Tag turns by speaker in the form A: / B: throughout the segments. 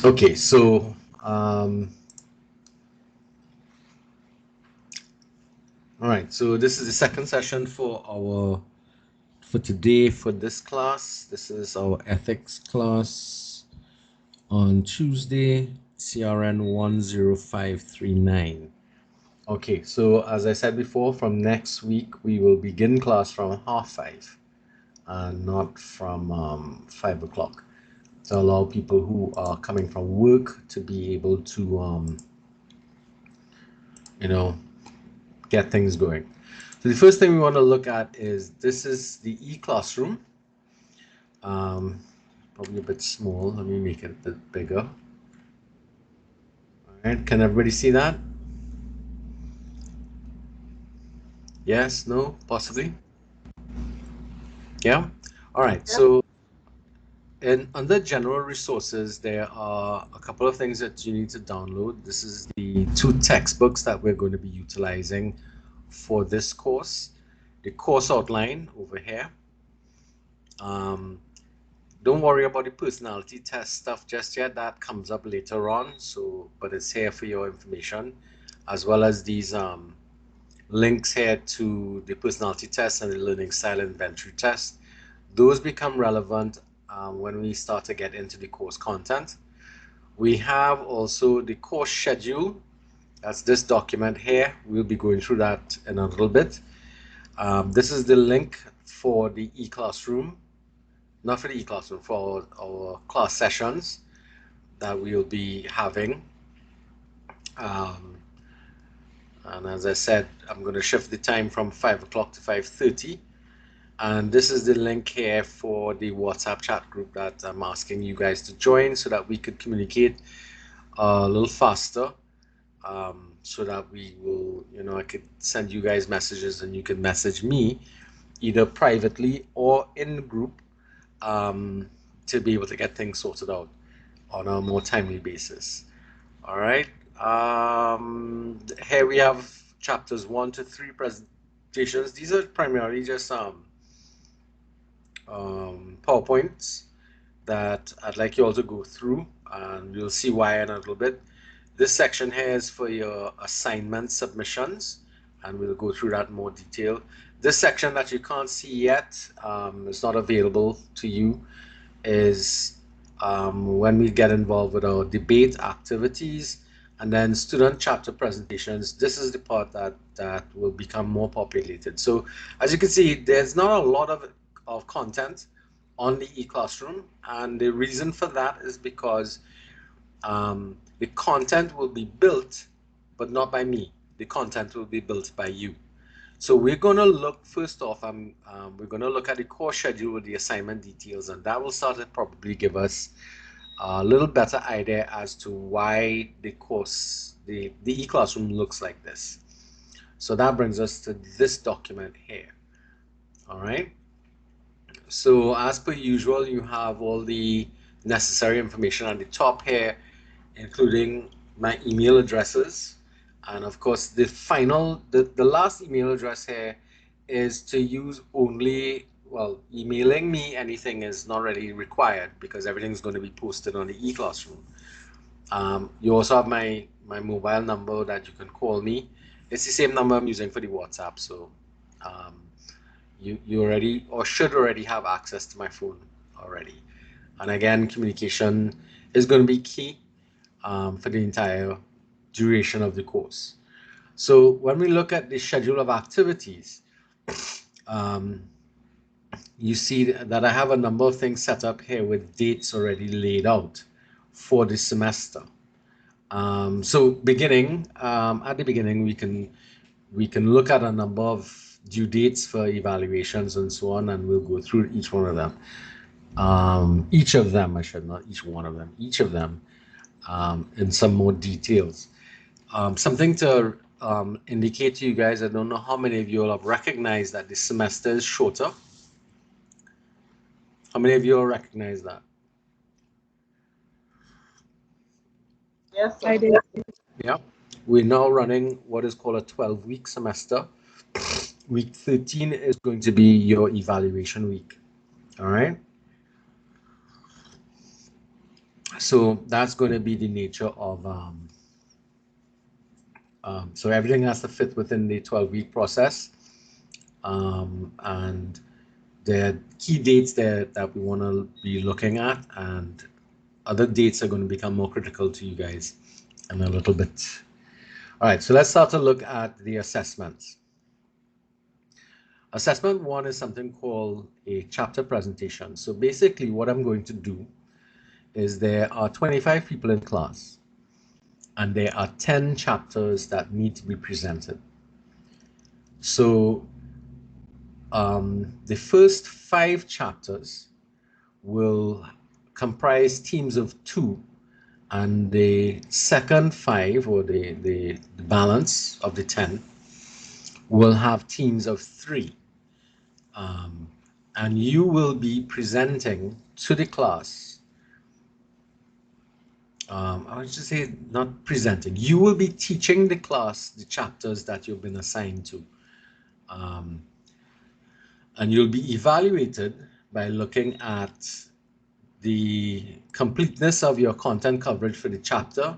A: Okay, so all right, so this is the second session for today for this class. This is our ethics class on Tuesday, CRN 10539. Okay, so as I said before, from next week we will begin class from 5:30 and not from 5 o'clock, to allow people who are coming from work to be able to you know get things going. So the first thing we want to look at is this is the e-classroom. Probably a bit small. Let me make it a bit bigger. All right, can everybody see that? Yes, no, possibly. Yeah. All right. So under general resources, there are a couple of things that you need to download. This is the 2 textbooks that we're going to be utilizing for this course. The course outline over here. Don't worry about the personality test stuff just yet. That comes up later on. So, but it's here for your information, as well as these links here to the personality test and the learning style inventory test. Those become relevant when we start to get into the course content. We have also the course schedule. That's this document here. We'll be going through that in a little bit. This is the link for the e-classroom. Not for the e-classroom, for our class sessions that we'll be having. And as I said, I'm going to shift the time from 5 o'clock to 5:30. And this is the link here for the WhatsApp chat group that I'm asking you guys to join so that we could communicate a little faster. So that we will, I could send you guys messages and you can message me either privately or in the group to be able to get things sorted out on a more timely basis. All right. Here we have chapters 1 to 3 presentations. These are primarily just PowerPoints that I'd like you all to go through, and you'll see why in a little bit. This section here is for your assignment submissions, and we'll go through that in more detail. This section that you can't see yet, is not available to you, is when we get involved with our debate activities and then student chapter presentations. This is the part that will become more populated. So as you can see, there's not a lot of content on the e-classroom, and the reason for that is because the content will be built, but not by me. The content will be built by you. So we're going to look, first off, we're going to look at the course schedule with the assignment details, and that will start to probably give us a little better idea as to why the course, the e-classroom looks like this. So that brings us to this document here. All right. So as per usual, you have all the necessary information at the top here, including my email addresses. And of course, the last email address here is to use only, well, emailing me anything is not really required because everything's going to be posted on the e-classroom. You also have my mobile number that you can call me. It's the same number I'm using for the WhatsApp. So you already or should already have access to my phone already. And again, communication is going to be key for the entire duration of the course. So when we look at the schedule of activities, you see that I have a number of things set up here with dates already laid out for the semester. So beginning at the beginning, we can look at a number of due dates for evaluations and so on, and we'll go through each one of them. Each of them, I should not each one of them, each of them in some more details. Something to indicate to you guys, I don't know how many of you all have recognized that the semester is shorter. How many of you all recognize that?
B: Yes,
C: I did.
A: Yeah. We're now running what is called a 12-week semester. Week 13 is going to be your evaluation week. All right. So that's going to be the nature of, so everything has to fit within the 12-week process. And there are key dates there that we want to be looking at, and other dates are going to become more critical to you guys in a little bit. All right, so let's start to look at the assessments. Assessment one is something called a chapter presentation. So basically what I'm going to do is there are 25 people in class and there are 10 chapters that need to be presented. So the first 5 chapters will comprise teams of 2, and the second 5, or the balance of the 10, will have teams of 3. And you will be presenting to the class. I would just say not presenting. You will be teaching the class the chapters that you've been assigned to. And you'll be evaluated by looking at the completeness of your content coverage for the chapter,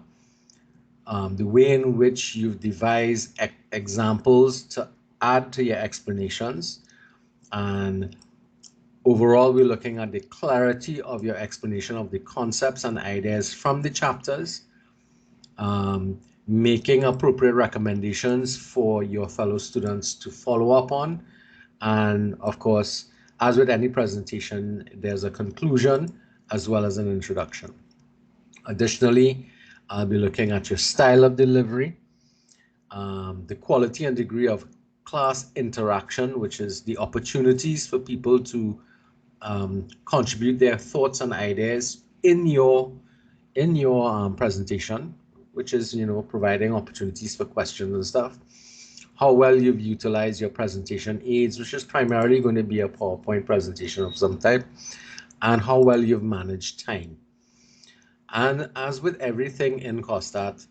A: the way in which you've devised examples to add to your explanations, and overall we're looking at the clarity of your explanation of the concepts and ideas from the chapters, making appropriate recommendations for your fellow students to follow up on. And of course, as with any presentation, there's a conclusion as well as an introduction. Additionally, I'll be looking at your style of delivery, the quality and degree of class interaction, which is the opportunities for people to contribute their thoughts and ideas in your presentation, which is, providing opportunities for questions and stuff. How well you've utilized your presentation aids, which is primarily going to be a PowerPoint presentation of some type, and how well you've managed time. And as with everything in COSTAT,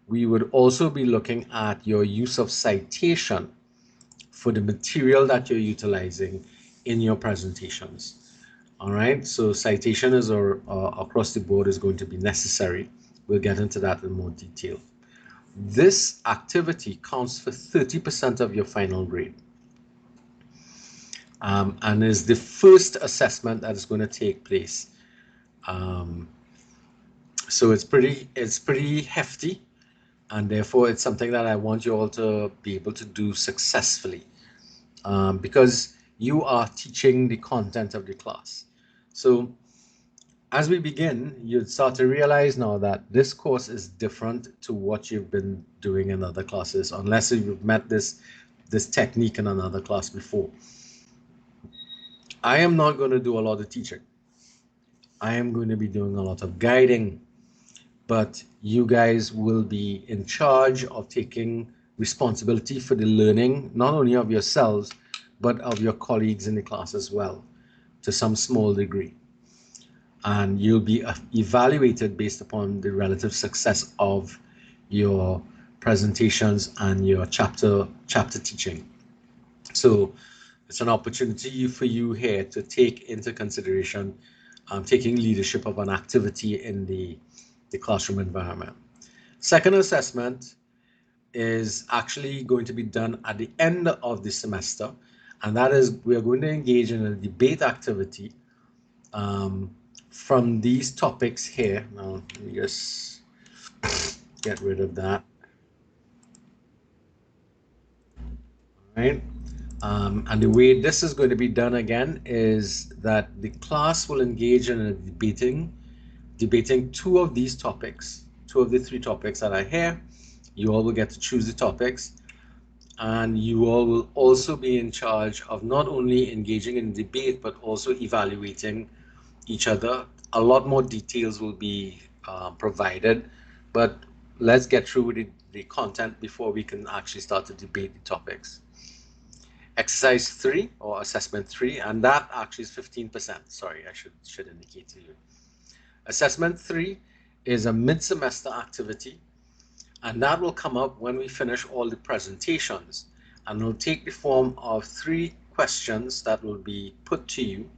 A: we would also be looking at your use of citation for the material that you're utilizing in your presentations. All right, so citation is across the board is going to be necessary. We'll get into that in more detail. This activity counts for 30% of your final grade, and is the first assessment that is going to take place. So it's pretty hefty, and therefore it's something that I want you all to be able to do successfully, because you are teaching the content of the class. So as we begin, you'd start to realize now that this course is different to what you've been doing in other classes, unless you've met this technique in another class before. I am not going to do a lot of teaching. I am going to be doing a lot of guiding, but you guys will be in charge of taking responsibility for the learning, not only of yourselves, but of your colleagues in the class as well, to some small degree. And you'll be evaluated based upon the relative success of your presentations and your chapter teaching. So it's an opportunity for you here to take into consideration taking leadership of an activity in the classroom environment. Second assessment is actually going to be done at the end of the semester, and that is we are going to engage in a debate activity from these topics here. Now, let me just get rid of that. All right. And the way this is going to be done again is that the class will engage in a debating 2 of these topics, 2 of the 3 topics that are here. You all will get to choose the topics, and you all will also be in charge of not only engaging in debate, but also evaluating each other. A lot more details will be provided, but let's get through the content before we can actually start to debate the topics. Exercise 3 or assessment 3, and that actually is 15%. Sorry, I should indicate to you. Assessment 3 is a mid-semester activity, and that will come up when we finish all the presentations, and will take the form of 3 questions that will be put to you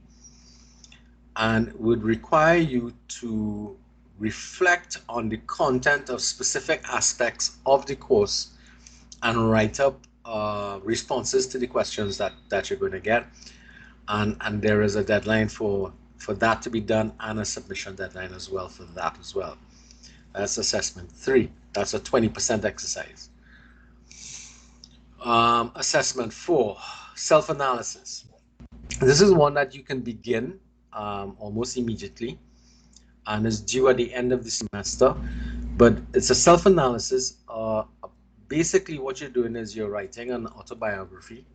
A: and would require you to reflect on the content of specific aspects of the course and write up responses to the questions that you're going to get. And there is a deadline for that to be done and a submission deadline as well for that as well. That's assessment 3. That's a 20% exercise. Assessment 4, self-analysis. This is one that you can begin almost immediately and is due at the end of the semester. But it's a self-analysis. Basically, what you're doing is you're writing an autobiography,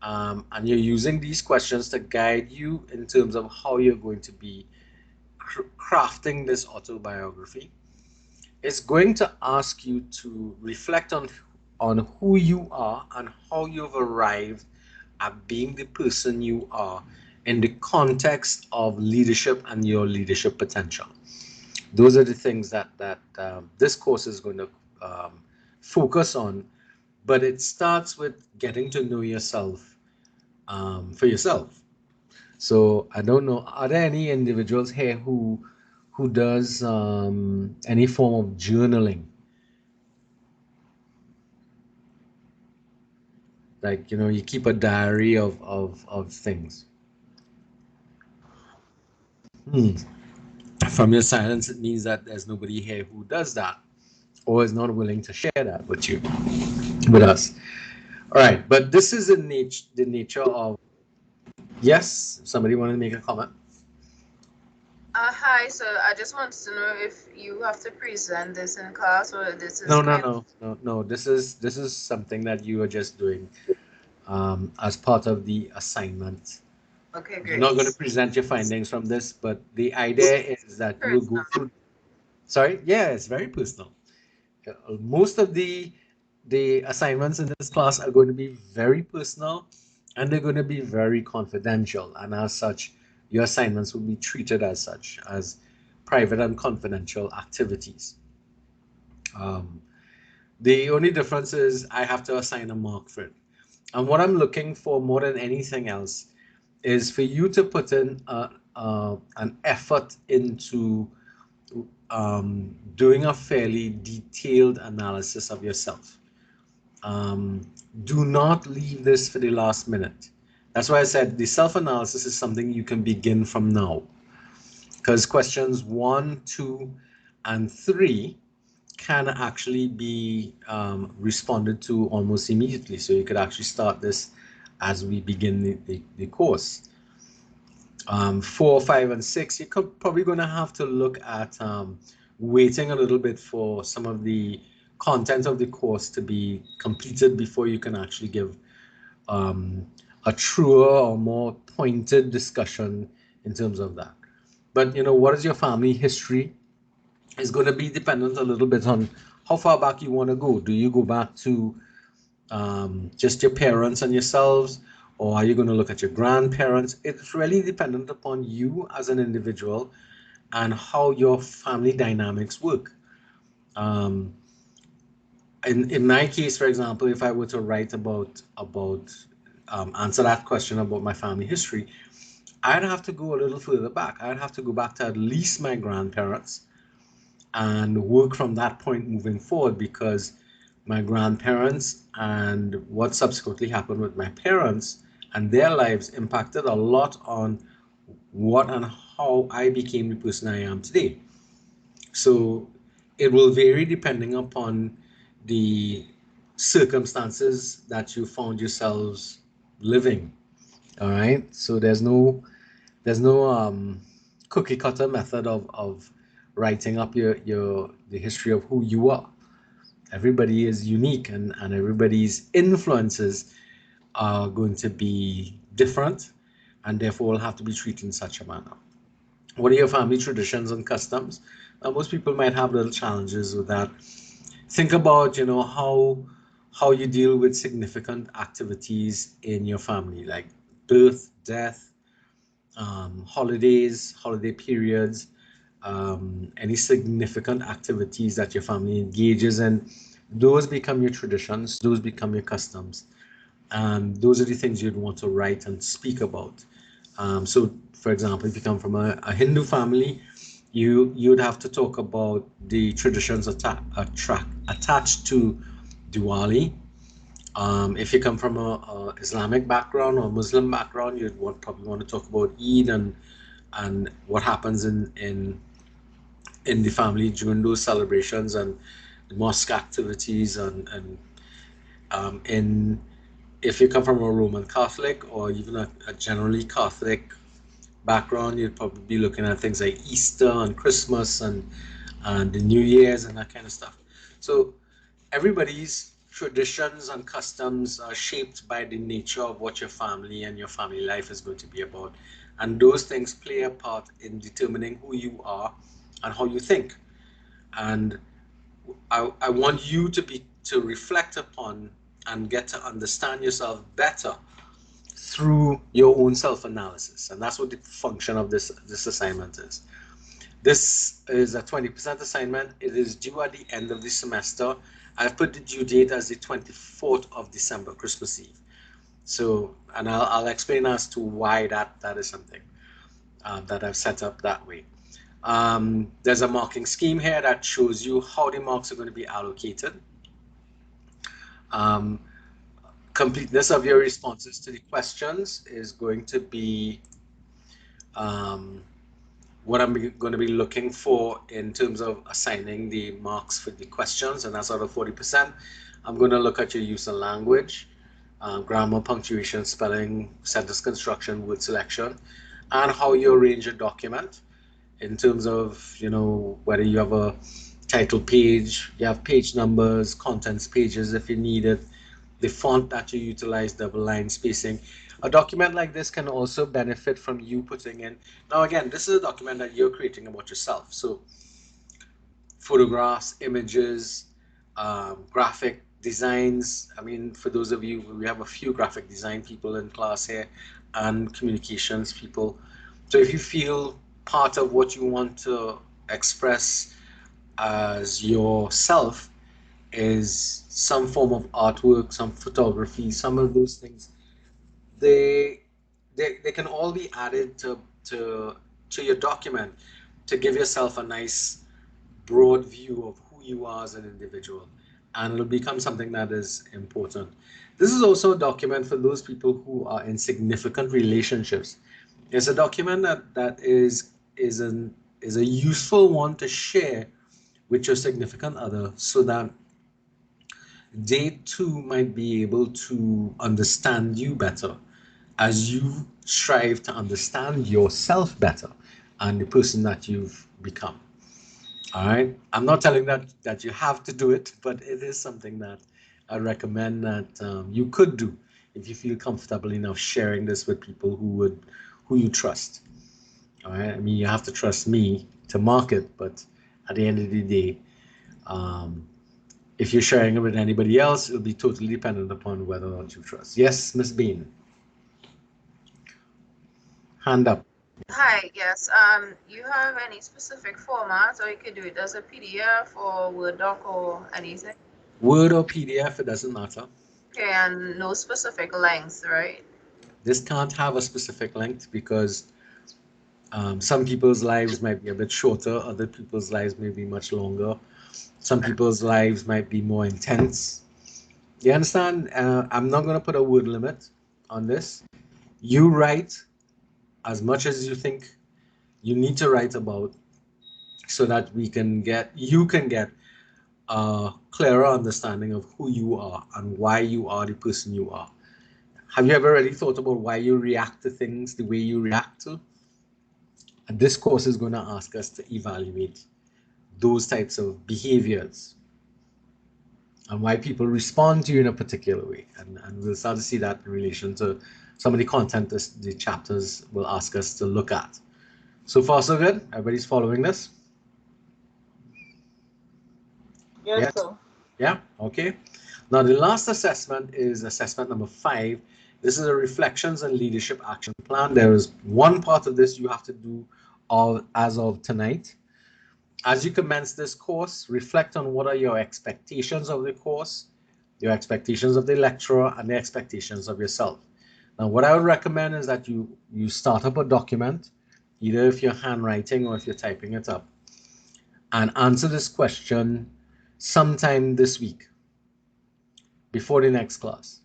A: and you're using these questions to guide you in terms of how you're going to be crafting this autobiography. It's going to ask you to reflect on who you are and how you've arrived at being the person you are in the context of leadership and your leadership potential. Those are the things that this course is going to focus on, but it starts with getting to know yourself for yourself. So I don't know, are there any individuals here who does any form of journaling? Like, you keep a diary of things. Hmm. From your silence, it means that there's nobody here who does that or is not willing to share that with you, with us. All right, but this is the nature of. Yes, somebody want to make a comment?
B: Hi, so I just wanted to know if you have to present this in class or this is
A: No, no,
B: kind of.
A: no, no, no. This is something that you are just doing as part of the assignment.
B: Okay,
A: You're
B: great.
A: not going to present your findings from this, but the idea is that you will go
B: Personal.
A: through. Sorry, yeah, it's very personal. Most of the assignments in this class are going to be very personal, and they're going to be very confidential, and as such your assignments will be treated as such, as private and confidential activities. um, the only difference is I have to assign a mark for it, and what I'm looking for more than anything else is for you to put in an effort into doing a fairly detailed analysis of yourself. um, do not leave this for the last minute. That's why I said the self analysis is something you can begin from now, because questions 1, 2, and 3 can actually be responded to almost immediately. So you could actually start this as we begin the course. 4, 5, and 6, you're probably going to have to look at waiting a little bit for some of the content of the course to be completed before you can actually give um, a truer or more pointed discussion in terms of that. But what is your family history is going to be dependent a little bit on how far back you want to go. Do you go back to just your parents and yourselves, or are you going to look at your grandparents? It's really dependent upon you as an individual and how your family dynamics work. Um, in my case, for example, if I were to write about answer that question about my family history, I'd have to go a little further back. I'd have to go back to at least my grandparents and work from that point moving forward, because my grandparents and what subsequently happened with my parents and their lives impacted a lot on what and how I became the person I am today. So it will vary depending upon the circumstances that you found yourselves living. All right. So there's no cookie cutter method of writing up your the history of who you are. Everybody is unique, and everybody's influences are going to be different, and therefore will have to be treated in such a manner. What are your family traditions and customs? Most people might have little challenges with that. Think about how you deal with significant activities in your family, like birth, death, holidays, holiday periods, any significant activities that your family engages in. Those become your traditions, those become your customs. Those are the things you'd want to write and speak about. So, for example, if you come from a Hindu family, you'd have to talk about the traditions attached to Diwali. If you come from a Islamic background or Muslim background, you'd probably want to talk about Eid and what happens in the family during those celebrations and the mosque activities and in if you come from a Roman Catholic or even a generally Catholic background, you'd probably be looking at things like Easter and Christmas and the New Year's and that kind of stuff. So everybody's traditions and customs are shaped by the nature of what your family and your family life is going to be about. And those things play a part in determining who you are and how you think. And I want you to reflect upon and get to understand yourself better through your own self-analysis. And that's what the function of this assignment is. This is a 20% assignment. It is due at the end of the semester. I've put the due date as the 24th of December, Christmas Eve. So, and I'll explain as to why that is something that I've set up that way. There's a marking scheme here that shows you how the marks are going to be allocated. Um, Completeness of your responses to the questions is going to be um, what I'm going to be looking for in terms of assigning the marks for the questions, and that's out of 40%. I'm going to look at your use of language, grammar, punctuation, spelling, sentence construction, word selection, and how you arrange a document in terms of, whether you have a title page, you have page numbers, contents pages if you need it, the font that you utilize, double line spacing. A document like this can also benefit from you putting in. Now, again, this is a document that you're creating about yourself. So, photographs, images, graphic designs. I mean, for those of you, we have a few graphic design people in class here and communications people. So, if you feel part of what you want to express as yourself is some form of artwork, some photography, some of those things, they they can all be added to your document to give yourself a nice broad view of who you are as an individual, and it'll become something that is important. This is also a document for those people who are in significant relationships. It's a document that is a useful one to share with your significant other so that they too might be able to understand you better as you strive to understand yourself better and the person that you've become. All right. I'm not telling that you have to do it, but it is something that I recommend that you could do if you feel comfortable enough sharing this with people who you trust. All right. I mean, you have to trust me to market, but at the end of the day, um, if you're sharing it with anybody else, it'll be totally dependent upon whether or not you trust. Yes, Miss Bean, hand up.
B: Hi, yes. You have any specific format, or you could do it as a PDF or Word doc or anything?
A: Word or PDF, it doesn't matter.
B: Okay, and no specific length, right?
A: This can't have a specific length because some people's lives might be a bit shorter, other people's lives may be much longer. Some people's lives might be more intense. You understand? I'm not going to put a word limit on this. You write as much as you think you need to write about so that you can get a clearer understanding of who you are and why you are the person you are. Have you ever really thought about why you react to things the way you react to? And this course is going to ask us to evaluate those types of behaviors and why people respond to you in a particular way. And we'll start to see that in relation to some of the content the chapters will ask us to look at. So far, so good? Everybody's following this?
C: Yes,
A: Yes?
C: sir.
A: Yeah? Okay. Now, the last assessment is assessment number 5. This is a reflections and leadership action plan. There is one part of this you have to do as of tonight. As you commence this course, reflect on what are your expectations of the course, your expectations of the lecturer, and the expectations of yourself. Now, what I would recommend is that you start up a document, either if you're handwriting or if you're typing it up, and answer this question sometime this week before the next class,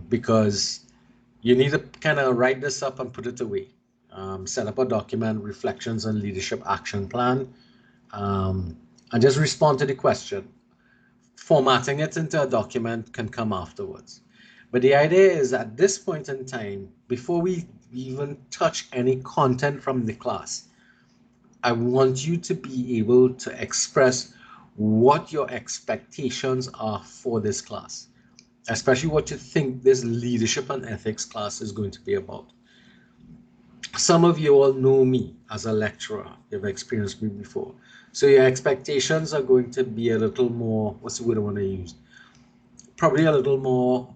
A: because you need to kind of write this up and put it away. Set up a document, reflections on leadership action plan, and just respond to the question. Formatting it into a document can come afterwards. But the idea is at this point in time, before we even touch any content from the class, I want you to be able to express what your expectations are for this class, especially what you think this leadership and ethics class is going to be about. Some of you all know me as a lecturer, you've experienced me before. So your expectations are going to be a little more, what's the word I want to use? Probably a little more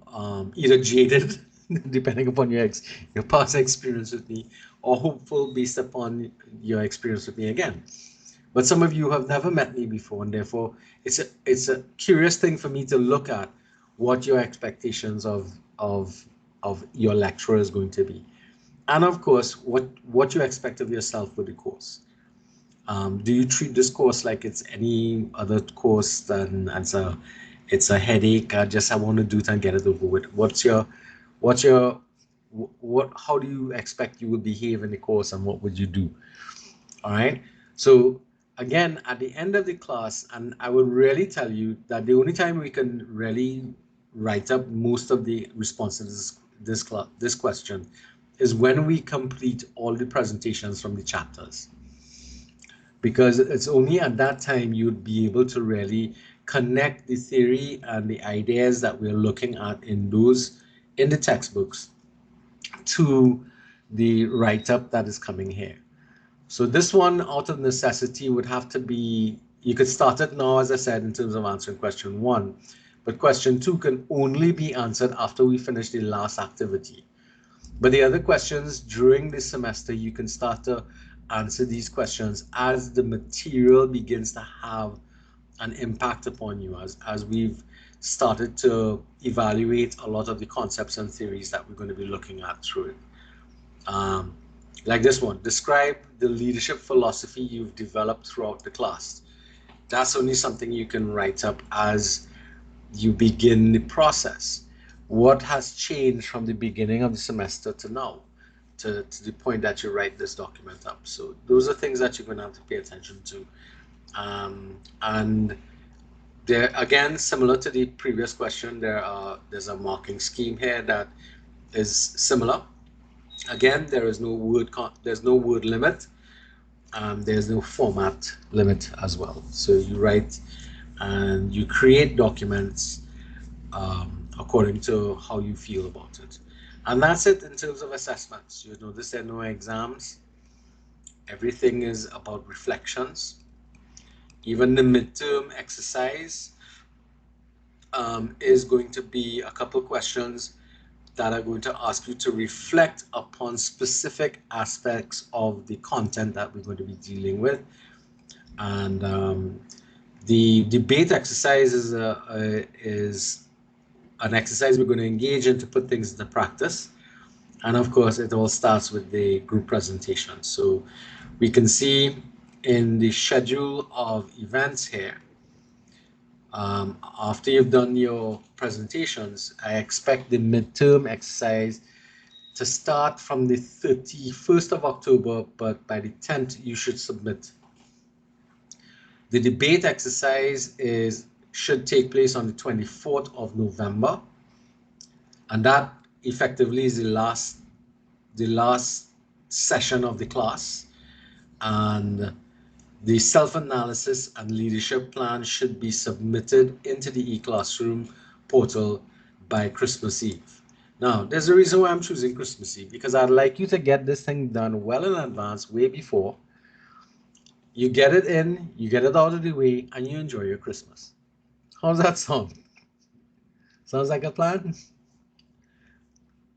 A: either jaded, depending upon your past experience with me, or hopeful based upon your experience with me again. But some of you have never met me before, and therefore it's a curious thing for me to look at what your expectations of your lecturer is going to be, and of course what you expect of yourself with the course. Do you treat this course like it's any other course than as a it's a headache? I want to do it and get it over with. What's your what? How do you expect you will behave in the course, and what would you do? All right. So again, at the end of the class, and I would really tell you that the only time we can really write up most of the responses to this question is when we complete all the presentations from the chapters, because it's only at that time you'd be able to really connect the theory and the ideas that we're looking at in the textbooks to the write-up that is coming here. So this one, out of necessity, would have to be, you could start it now, as I said, in terms of answering question 1, but question 2 can only be answered after we finish the last activity. But the other questions during this semester, you can start to answer these questions as the material begins to have an impact upon you, as we've started to evaluate a lot of the concepts and theories that we're going to be looking at through it. Like this one, describe the leadership philosophy you've developed throughout the class. That's only something you can write up as you begin the process. What has changed from the beginning of the semester to now, to the point that you write this document up? So those are things that you're going to have to pay attention to. And there, again, similar to the previous question, there's a marking scheme here that is similar. Again, there's no word limit. There's no format limit as well. So you write and you create documents according to how you feel about it. And that's it in terms of assessments. You notice there are no exams. Everything is about reflections. Even the midterm exercise is going to be a couple questions that are going to ask you to reflect upon specific aspects of the content that we're going to be dealing with. And the debate exercise is an exercise we're going to engage in to put things into practice. And of course, it all starts with the group presentation. So we can see in the schedule of events here, after you've done your presentations, I expect the midterm exercise to start from the 31st of October, but by the 10th, you should submit. The debate exercise should take place on the 24th of November, and that effectively is the last session of the class. And the self-analysis and leadership plan should be submitted into the eClassroom portal by Christmas Eve. Now, there's a reason why I'm choosing Christmas Eve, because I'd like you to get this thing done well in advance, way before. You get it in, you get it out of the way, and you enjoy your Christmas. How's that sound? Sounds like a plan?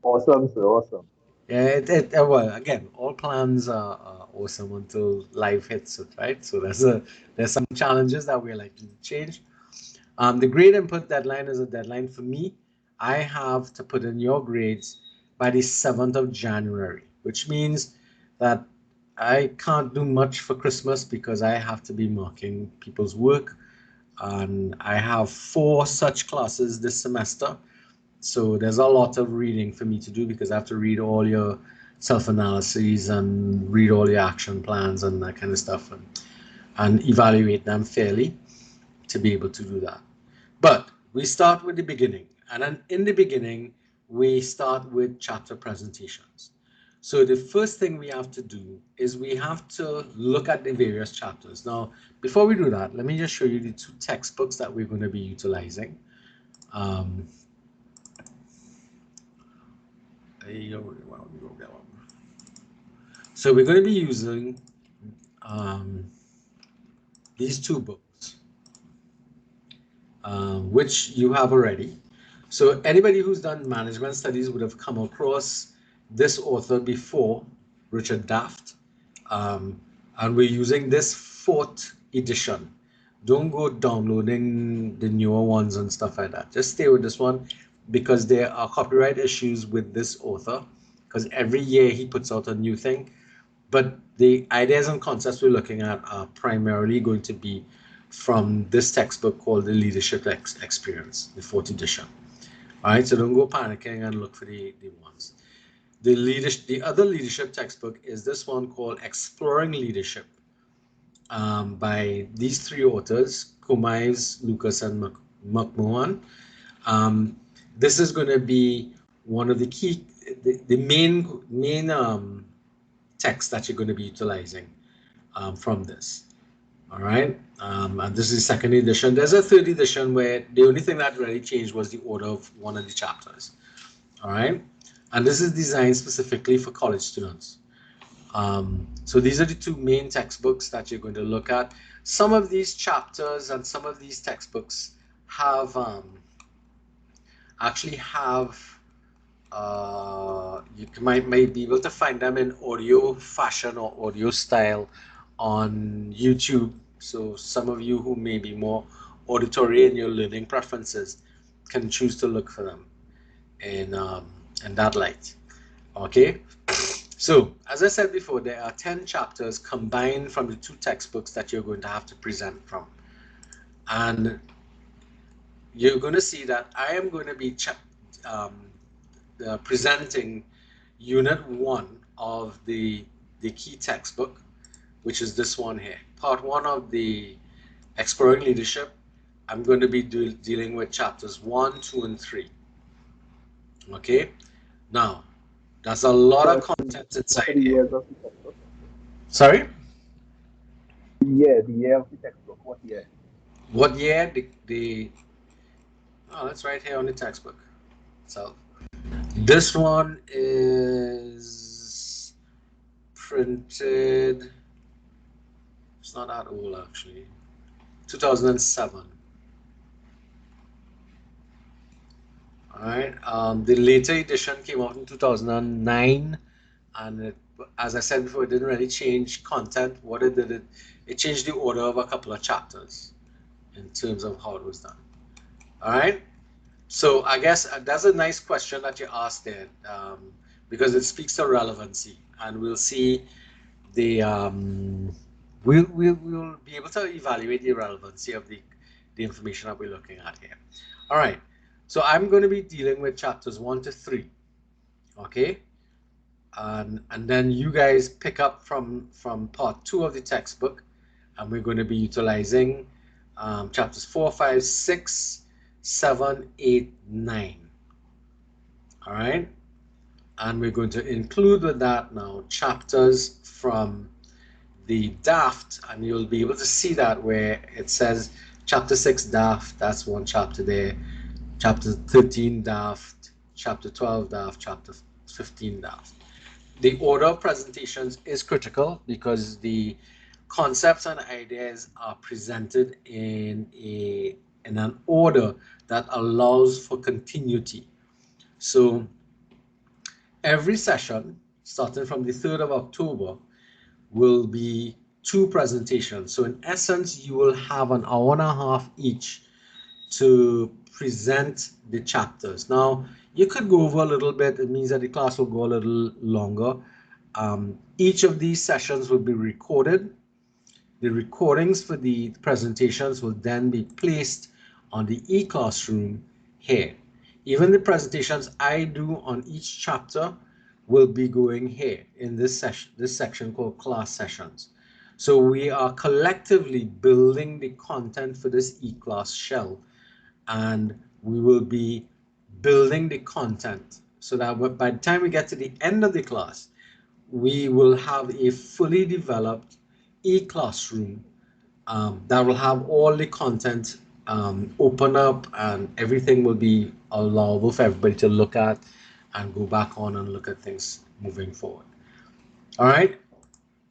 C: Awesome, sir. Awesome.
A: Yeah, well, again, all plans are awesome until life hits it, right? So there's some challenges that we're likely to change. The grade input deadline is a deadline for me. I have to put in your grades by the 7th of January, which means that I can't do much for Christmas because I have to be marking people's work, and I have 4 such classes this semester. So there's a lot of reading for me to do because I have to read all your self-analyses and read all your action plans and that kind of stuff, and evaluate them fairly to be able to do that. But we start with the beginning, and then in the beginning, we start with chapter presentations. So the first thing we have to do is we have to look at the various chapters. Now, before we do that, let me just show you the 2 textbooks that we're going to be utilizing. Um, so we're going to be using um, these 2 books, which you have already. So anybody who's done management studies would have come across this author before, Richard Daft, um, and we're using this 4th edition. Don't go downloading the newer ones and stuff like that. Just stay with this one because there are copyright issues with this author because every year he puts out a new thing. But the ideas and concepts we're looking at are primarily going to be from this textbook called the Leadership Experience, the 4th edition. All right, so don't go panicking and look for the ones. The other leadership textbook is this one called Exploring Leadership, by these 3 authors, Kumais, Lucas, and McMahon. Um, this is going to be one of the key, the main text that you're going to be utilizing from this. All right, and this is the 2nd edition. There's a 3rd edition where the only thing that really changed was the order of one of the chapters. All right, and this is designed specifically for college students. So these are the 2 main textbooks that you're going to look at. Some of these chapters and some of these textbooks have actually have you might be able to find them in audio fashion or audio style on YouTube. So some of you who may be more auditory in your learning preferences can choose to look for them in that light. Okay. So as I said before, there are 10 chapters combined from the 2 textbooks that you're going to have to present from, and you're going to see that I am going to be presenting Unit 1 of the key textbook, which is this one here, Part 1 of the Exploring Leadership. I'm going to be dealing with chapters 1, 2, and 3. Okay, now that's a lot of content
C: What are
A: inside
C: the
A: here.
C: years of the textbook?
A: Sorry,
C: The year of the textbook. What year?
A: what year the oh, that's right here on the textbook itself. This one is printed, it's not that old actually, 2007. All right, the later edition came out in 2009, and as I said before, it didn't really change content. What it did, it changed the order of a couple of chapters in terms of how it was done. All right, so I guess that's a nice question that you asked there, because it speaks to relevancy, and we'll see the we'll be able to evaluate the relevancy of the information that we're looking at here. All right, so I'm going to be dealing with chapters 1 to 3. Okay, and then you guys pick up from part 2 of the textbook, and we're going to be utilizing chapters 4, 5, 6, 7, 8, 9. All right, and we're going to include with that now chapters from the Daft, and you'll be able to see that where it says chapter 6 Daft, that's one chapter there, chapter 13 Daft, chapter 12 Daft, chapter 15 Daft. The order of presentations is critical because the concepts and ideas are presented in an order that allows for continuity. So every session, starting from the 3rd of October, will be 2 presentations. So in essence, you will have an hour and a half each to present the chapters. Now, you could go over a little bit. It means that the class will go a little longer. Each of these sessions will be recorded. The recordings for the presentations will then be placed on the e-classroom here. Even the presentations I do on each chapter will be going here in this section called class sessions. So we are collectively building the content for this e-class shell, and we will be building the content so that by the time we get to the end of the class, we will have a fully developed e-classroom that will have all the content open up, and everything will be allowable for everybody to look at and go back on and look at things moving forward. All right,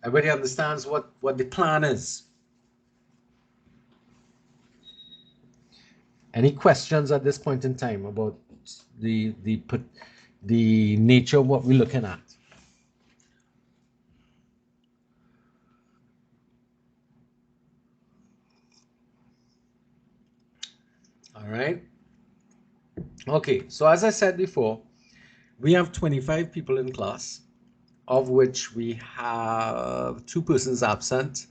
A: everybody understands what the plan is. Any questions at this point in time about the nature of what we're looking at? All right. Okay, so as I said before, we have 25 people in class, of which we have 2 persons absent,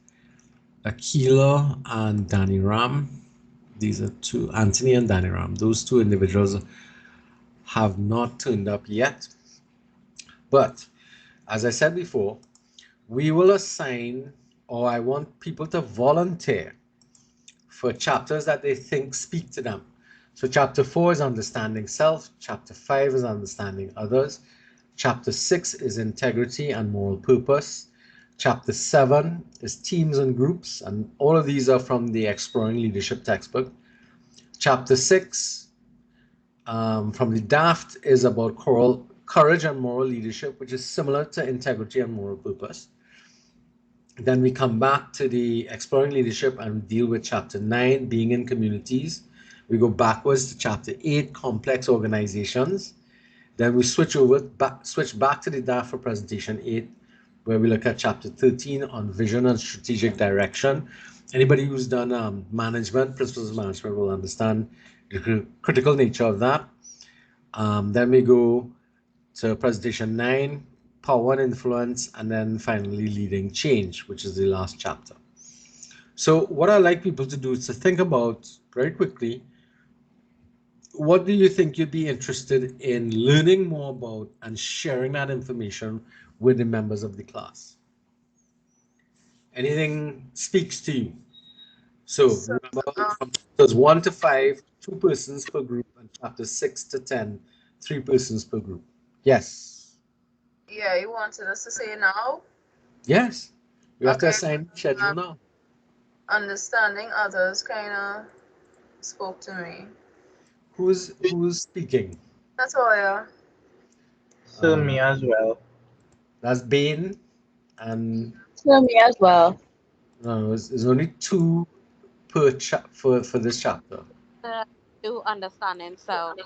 A: Akila and Danny Ram. These are two, Anthony and Danny Ram. Those 2 individuals have not turned up yet. But as I said before, we will assign, or I want people to volunteer for chapters that they think speak to them. So chapter 4 is understanding self, chapter 5 is understanding others, chapter 6 is integrity and moral purpose, chapter 7 is teams and groups, and all of these are from the Exploring Leadership textbook. Chapter 6 from the DAFT is about courage and moral leadership, which is similar to integrity and moral purpose. Then we come back to the Exploring Leadership and deal with chapter 9, being in communities. We go backwards to chapter 8, complex organizations. Then we switch back to the DAF for presentation 8, where we look at chapter 13 on vision and strategic direction. Anybody who's done management, principles of management, will understand the critical nature of that. Then we go to presentation 9, power and influence, and then finally leading change, which is the last chapter. So what I like people to do is to think about very quickly, what do you think you'd be interested in learning more about and sharing that information with the members of the class? Anything speaks to you? So remember, from chapters 1 to 5, 2 persons per group, and chapters 6 to 10, 3 persons per group. Yes.
B: Yeah, you wanted us to say now?
A: Yes. We have to
B: Okay.
A: assign schedule now.
B: Understanding others kind of spoke to me.
A: Who's speaking?
B: That's all, yeah.
D: So me as well.
A: That's Bain, and
E: So me as well.
A: no, there's only 2 per for this chapter.
F: Do understanding self.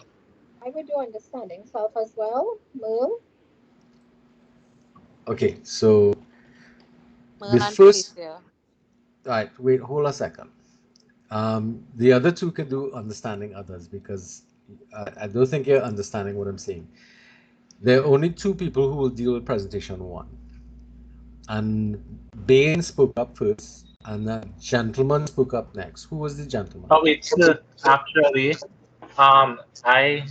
E: I would do understanding self as well. Moon.
A: Okay, so
F: Moon
A: the
F: and
A: first,
F: Felicia.
A: right, wait, hold a second. The other 2 can do understanding others, because I don't think you're understanding what I'm saying. There are only 2 people who will deal with presentation 1. And Bain spoke up first, and the gentleman spoke up next. Who was the gentleman?
D: Oh, it's actually, I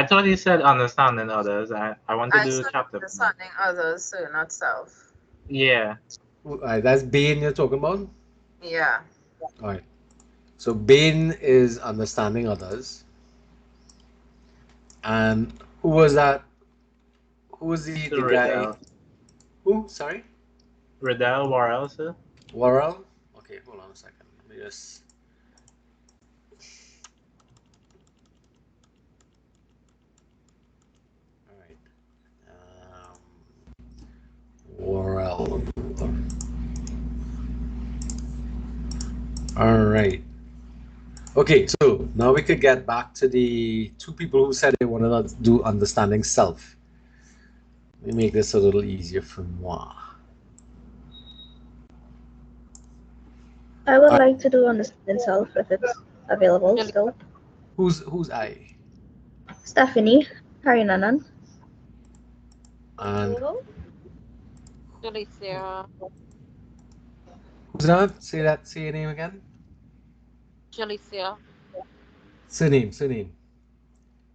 D: thought you said understanding others. I want to
B: I
D: do
B: said
D: chapter.
B: understanding others, so not self.
D: Yeah.
A: That's Bain you're talking about?
B: Yeah.
A: All right. So Bain is understanding others. And who was that? Who was the guy?
D: Riddell.
A: Who? Sorry?
D: Riddell Warrell, sir.
A: Warrell? Okay, hold on a second. Let me just. All right. Warrell. All right. Okay, so now we could get back to the 2 people who said they wanted to do understanding self. Let me make this a little easier for moi.
G: I would like to do understanding self if it's available still.
A: Who's I?
G: Stephanie Harinanan.
A: And
E: Merle?
F: Jalicia.
A: who's that? Say your name again.
F: Jalicia.
A: Surname.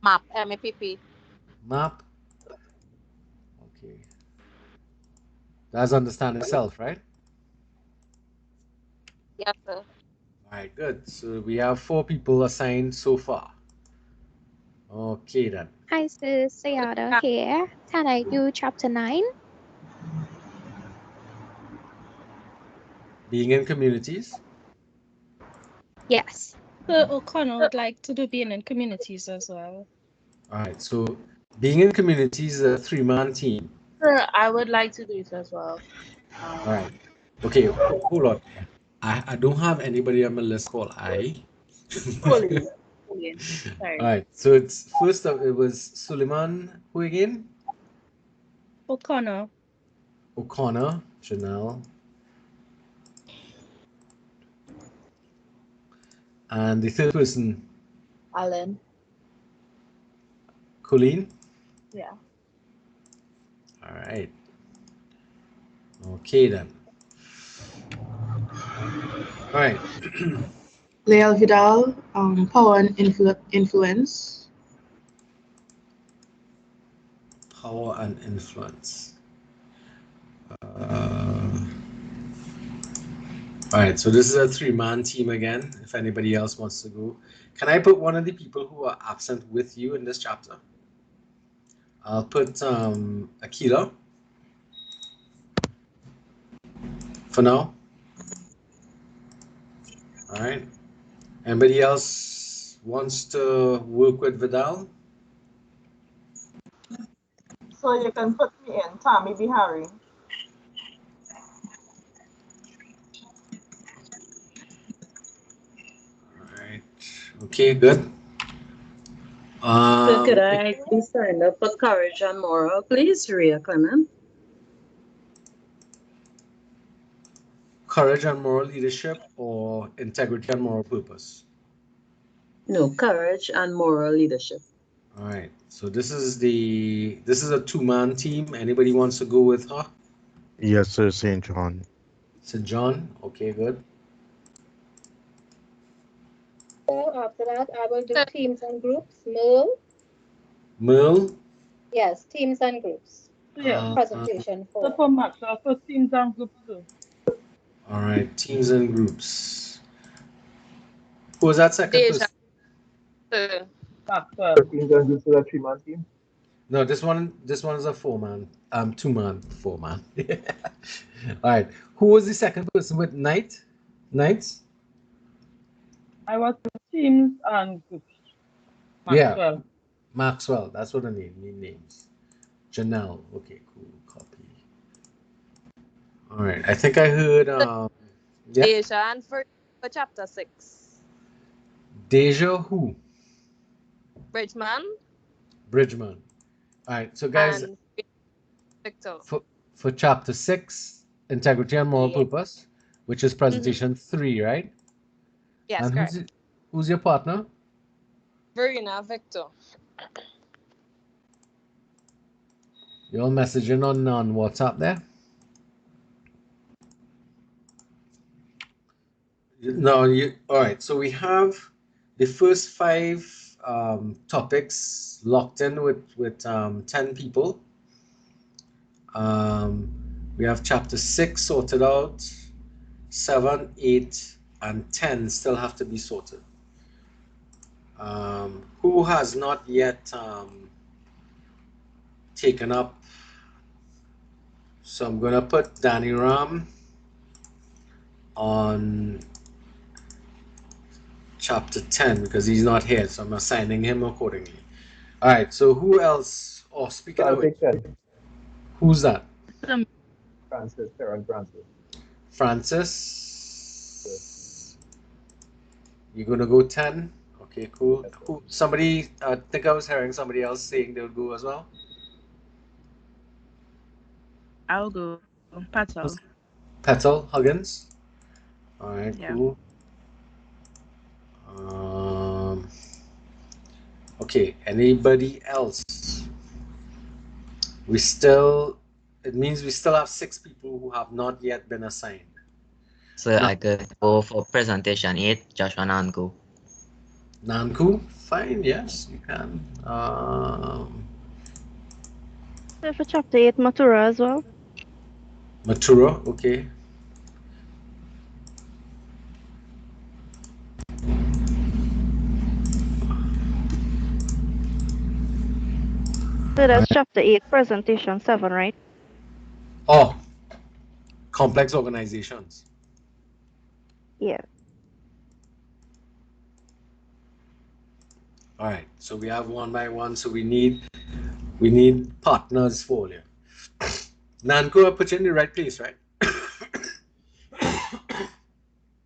F: Map. MAPP.
A: Map. Okay. That's understanding self, right?
F: Yes, sir.
A: All right, good. So we have 4 people assigned so far. Okay then.
H: Hi, sis. Sayada here. Can I do chapter 9?
A: Being in communities.
H: Yes.
I: O'Connor would like to do being in communities as well.
A: All right. So being in communities is a 3-man team.
J: Sir, I would like to do it as well.
A: All right. Okay. Hold on. I don't have anybody on my list called I.
J: Colin.
A: All
J: Sorry.
A: right. So it's first up. It was Suleiman. Who again?
I: O'Connor.
A: O'Connor. Janelle. And the third person,
G: Alan.
A: Colleen.
J: Yeah.
A: All right. Okay then. All right.
K: Leal Vidal, power and influence.
A: Power and influence. All right, so this is a 3-man team again. If anybody else wants to go, can I put one of the people who are absent with you in this chapter? I'll put Akila for now. All right. Anybody else wants to work with Vidal?
J: So you can put me in Tommy B. Harry.
A: All right. Okay, good.
L: So could I please sign up for Courage and Moral, please, Ria Clement?
A: Courage and moral leadership or integrity and moral purpose?
L: No, Courage and Moral Leadership.
A: All right. So this is a 2-man team. Anybody wants to go with her?
M: Yes, sir, St. John.
A: St. John. Okay, good.
E: So after that, I will do teams and groups. Merle?
A: Merle.
E: Yes, teams and groups.
J: Yeah.
E: Presentation
J: So
E: 4.
J: for Max, for teams and groups too.
A: All right, teams and groups. Who was that second
F: Deja.
A: person?
J: Maxwell.
C: Teams and groups is a 3-man team.
A: No, this one is a 4-man. 2-man, 4-man. All right. Who was the second person with Knights?
J: I was teams and groups.
A: Maxwell. Yeah. Maxwell. That's what I need names. Janelle. Okay, cool. Copy. All right. I think I heard yeah.
F: Deja and for chapter 6.
A: Deja who?
F: Bridgman.
A: All right. So guys,
F: And Victor.
A: for chapter 6, integrity and moral purpose, which is presentation 3, right?
F: Yes,
A: and
F: correct.
A: Who's your partner?
F: Verena Victor.
A: You're all messaging on WhatsApp there? No, all right. So we have the first 5 topics locked in with 10 people. We have chapter 6 sorted out. 7, 8, and 10 still have to be sorted. Who has not yet taken up? So I'm gonna put Danny Ram on chapter 10 because he's not here, so I'm assigning him accordingly. All right, so who else? Oh, speaking of which, who's that?
C: Francis, CRN Francis.
A: Francis. You're gonna go 10? Okay, cool. Who? Somebody, I think I was hearing somebody else saying they would go as well.
J: I'll go. Patel.
A: Petal Huggins. All right,
J: Yeah.
A: cool. Okay, anybody else? it means we still have 6 people who have not yet been assigned.
N: So I could go for presentation 8, Joshua Nanku.
A: Nanku, fine, yes, you can.
O: For chapter 8, Matura as well.
A: Matura, okay.
O: So that's chapter 8, presentation 7, right?
A: Oh, complex organizations.
O: Yeah.
A: All right, so we have one by one. So we need partners for you. Nanku, I put you in the right place, right?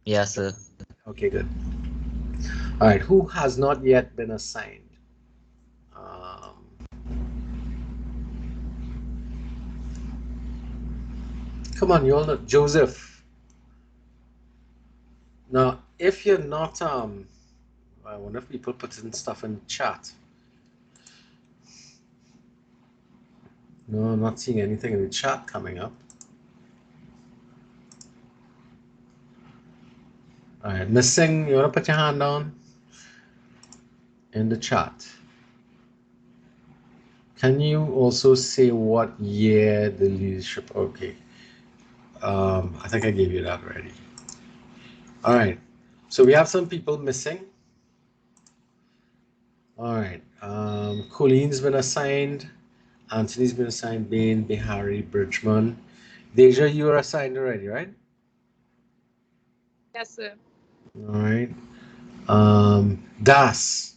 N: Yes, sir.
A: Okay, good. All right, who has not yet been assigned? Come on, you all know Joseph. Now, if you're not, I wonder if people put in stuff in chat. No, I'm not seeing anything in the chat coming up. All right, missing, you want to put your hand down in the chat. Can you also say what year the leadership? Okay. I think I gave you that already. All right. So we have some people missing. All right. Colleen's been assigned. Anthony's been assigned. Bain, Bihari, Bridgman. Deja, you were assigned already, right?
F: Yes, sir.
A: All right. Das.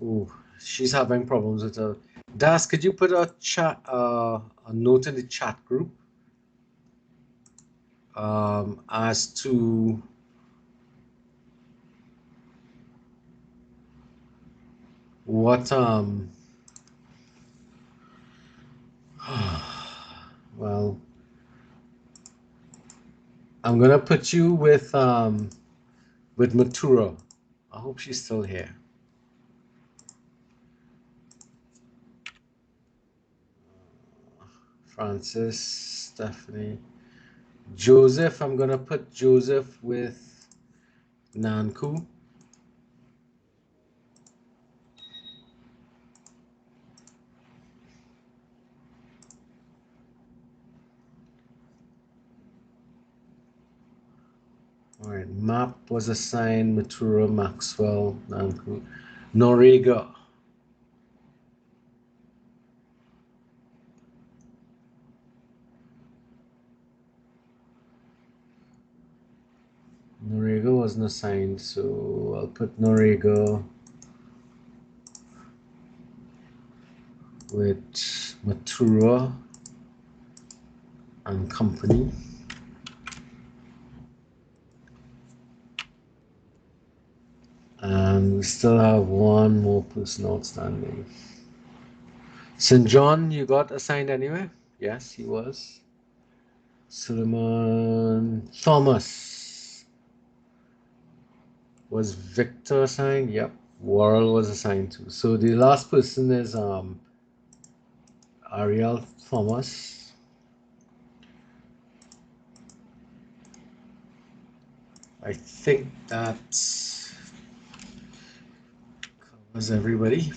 A: Oh, she's having problems with her. Das, could you put a chat, a note in the chat group as to what well, I'm gonna put you with Matura. I hope she's still here. Francis, Stephanie, Joseph. I'm gonna put Joseph with Nanku. All right, Map was assigned Matura, Maxwell, Nanku, Noriega. Noriega wasn't assigned, so I'll put Noriega with Matura and company. And we still have one more person outstanding. St. John, you got assigned anyway? Yes, he was. Suleiman Thomas. Was Victor assigned? Yep. Worrell was assigned too. So the last person is Ariel Thomas. I think that covers everybody.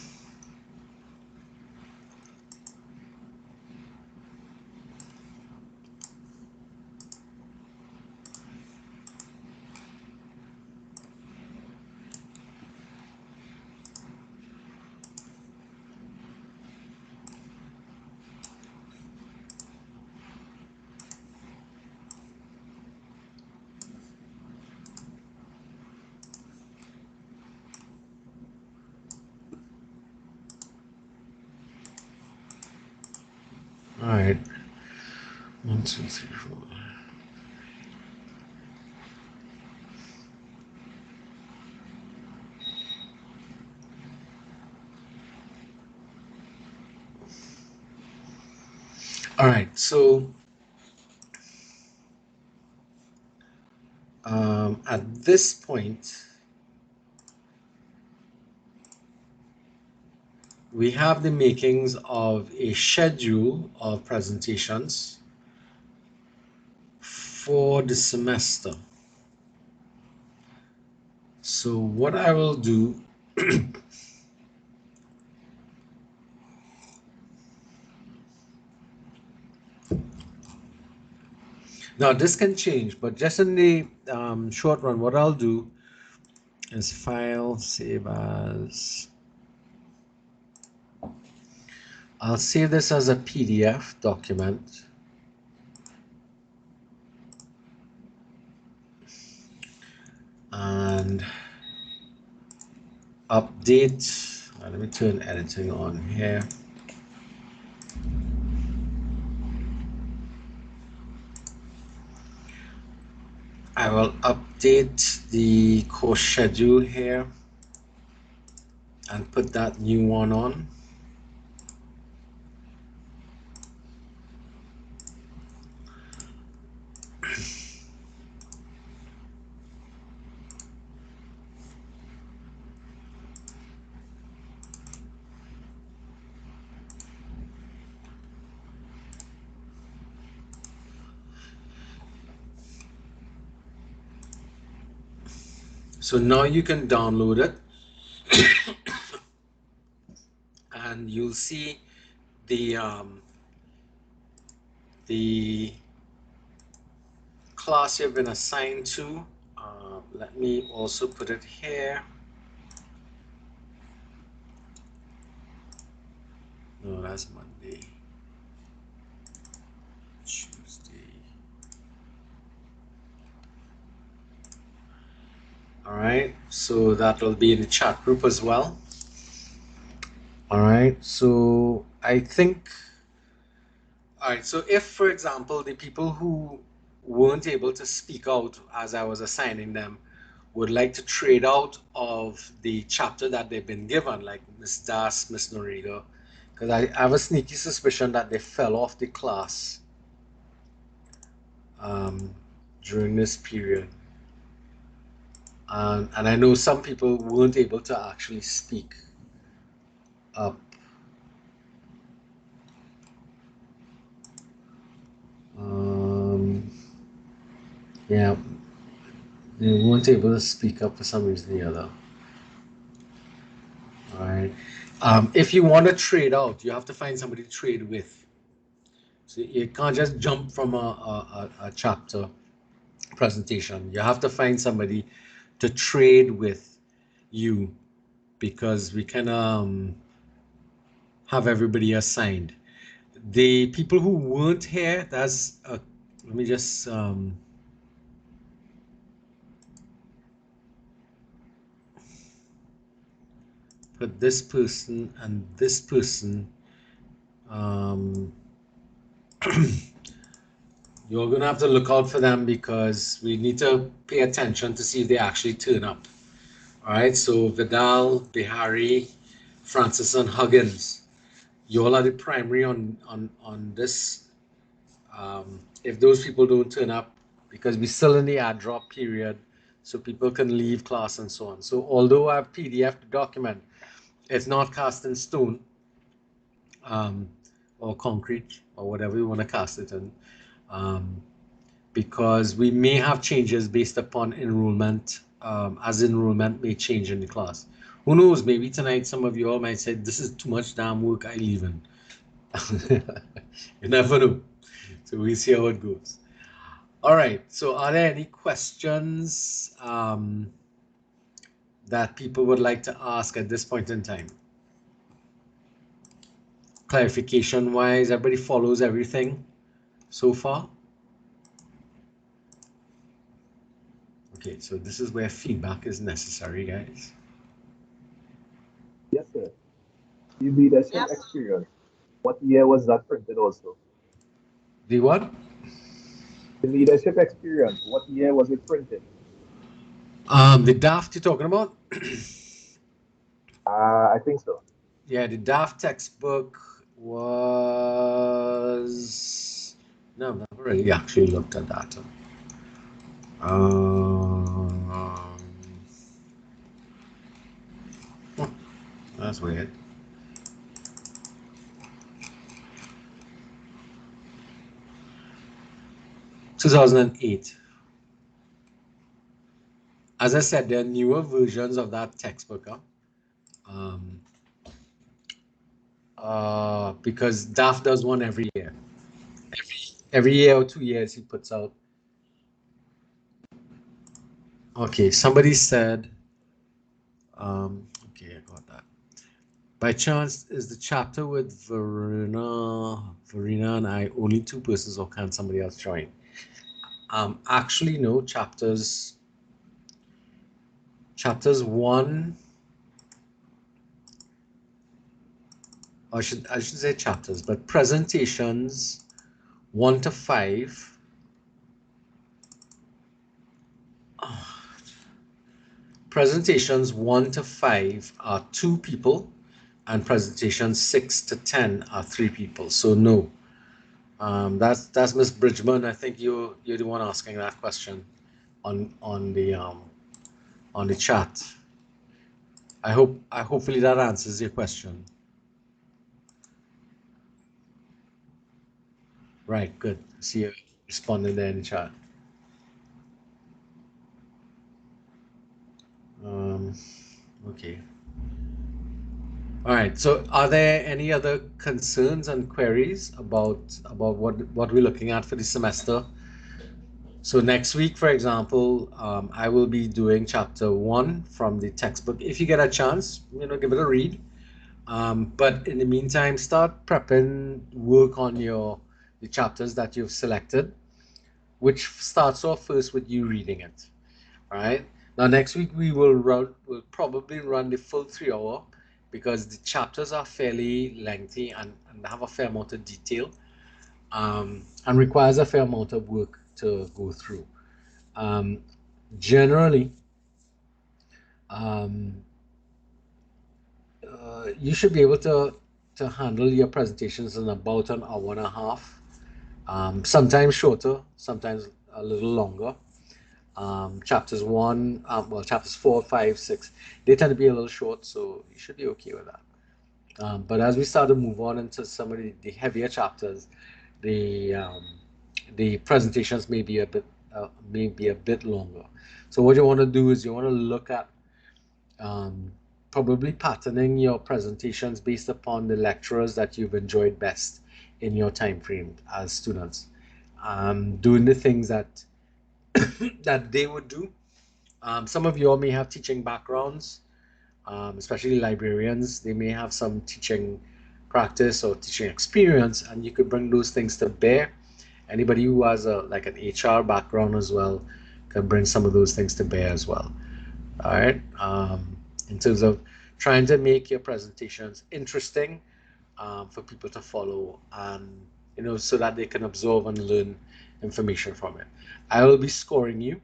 A: All right. 1, 2, 3, 4. All right. So at this point, we have the makings of a schedule of presentations for the semester. So what I will do now, this can change, but just in the short run, what I'll do is file, save as. I'll save this as a PDF document. And update. Let me turn editing on here. I will update the course schedule here and put that new one on. So now you can download it and you'll see the class you've been assigned to. Let me also put it here. No, that's Monday. Tuesday. All right, so that will be in the chat group as well. All right, so I think, all right, so if, for example, the people who weren't able to speak out as I was assigning them would like to trade out of the chapter that they've been given, like Miss Das, Miss Noriga, because I have a sneaky suspicion that they fell off the class during this period. And I know some people weren't able to actually speak up. Yeah, they weren't able to speak up for some reason or the other. All right. If you want to trade out, you have to find somebody to trade with. So you can't just jump from a chapter presentation. You have to find somebody to trade with you, because we can have everybody assigned. The people who weren't here, that's let me just put this person and this person. You're gonna have to look out for them because we need to pay attention to see if they actually turn up. All right, so Vidal, Bihari, Francis, and Huggins, you all are the primary on this. If those people don't turn up, because we're still in the ad drop period, so people can leave class and so on. So although I have PDF the document, it's not cast in stone or concrete or whatever you want to cast it in. Because we may have changes based upon enrollment, as enrollment may change in the class. Who knows, maybe tonight some of you all might say, this is too much damn work, I leaving. You never know. So we'll see how it goes. All right, so are there any questions that people would like to ask at this point in time? Clarification wise, everybody follows everything so far? Okay, so this is where feedback is necessary, guys.
C: Yes, sir. The leadership experience. What year was that printed also?
A: The what?
C: The leadership experience. What year was it printed?
A: The DAFT you're talking about?
C: I think so.
A: Yeah, the DAFT textbook was... No, I've never really actually looked at that. That's weird. 2008. As I said, there are newer versions of that textbook. Because DAF does one every year. Every year or 2 years he puts out. Okay, somebody said, okay, I got that. By chance, is the chapter with Verena and I only two persons, or can somebody else join? Actually, no. Chapters one, or I should say chapters, but presentations 1 to 5. Presentations 1 to 5 are 2 people, and presentations 6 to 10 are 3 people. So no. That's Miss Bridgman. I think you're the one asking that question on the chat. Hopefully that answers your question. Right, good. See you responding there in the chat. Okay. All right. So, are there any other concerns and queries about what we're looking at for the semester? So next week, for example, I will be doing chapter 1 from the textbook. If you get a chance, give it a read. But in the meantime, start prepping work on the chapters that you've selected, which starts off first with you reading it. All right. Now next week we'll probably run the full 3 hour, because the chapters are fairly lengthy and have a fair amount of detail, and requires a fair amount of work to go through. Generally, you should be able to handle your presentations in about an hour and a half, sometimes shorter, sometimes a little longer. Chapters 4, 5, 6, they tend to be a little short, so you should be okay with that. But as we start to move on into some of the heavier chapters, the presentations may be a bit longer. So what you want to do is you want to look at probably patterning your presentations based upon the lecturers that you've enjoyed best in your time frame as students, doing the things that that they would do. Some of you all may have teaching backgrounds, especially librarians. They may have some teaching practice or teaching experience, and you could bring those things to bear. Anybody who has like an HR background as well can bring some of those things to bear as well. All right. In terms of trying to make your presentations interesting for people to follow, and so that they can absorb and learn information from it. I will be scoring you.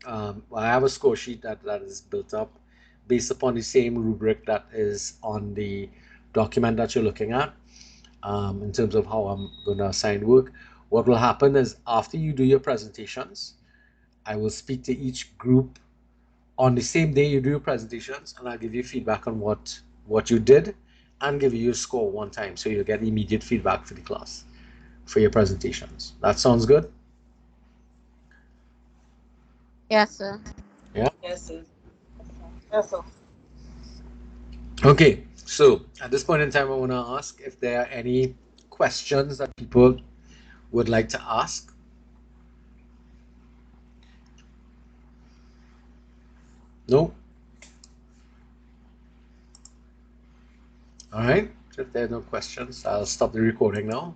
A: I have a score sheet that is built up based upon the same rubric that is on the document that you're looking at, in terms of how I'm going to assign work. What will happen is, after you do your presentations, I will speak to each group on the same day you do your presentations, and I'll give you feedback on what you did, and give you a score one time, so you'll get immediate feedback for the class for your presentations. That sounds good?
F: Yes, sir.
A: Yeah.
L: Yes, sir.
B: Yes, sir.
A: Okay, so at this point in time, I want to ask if there are any questions that people would like to ask. No? All right, if there are no questions, I'll stop the recording now.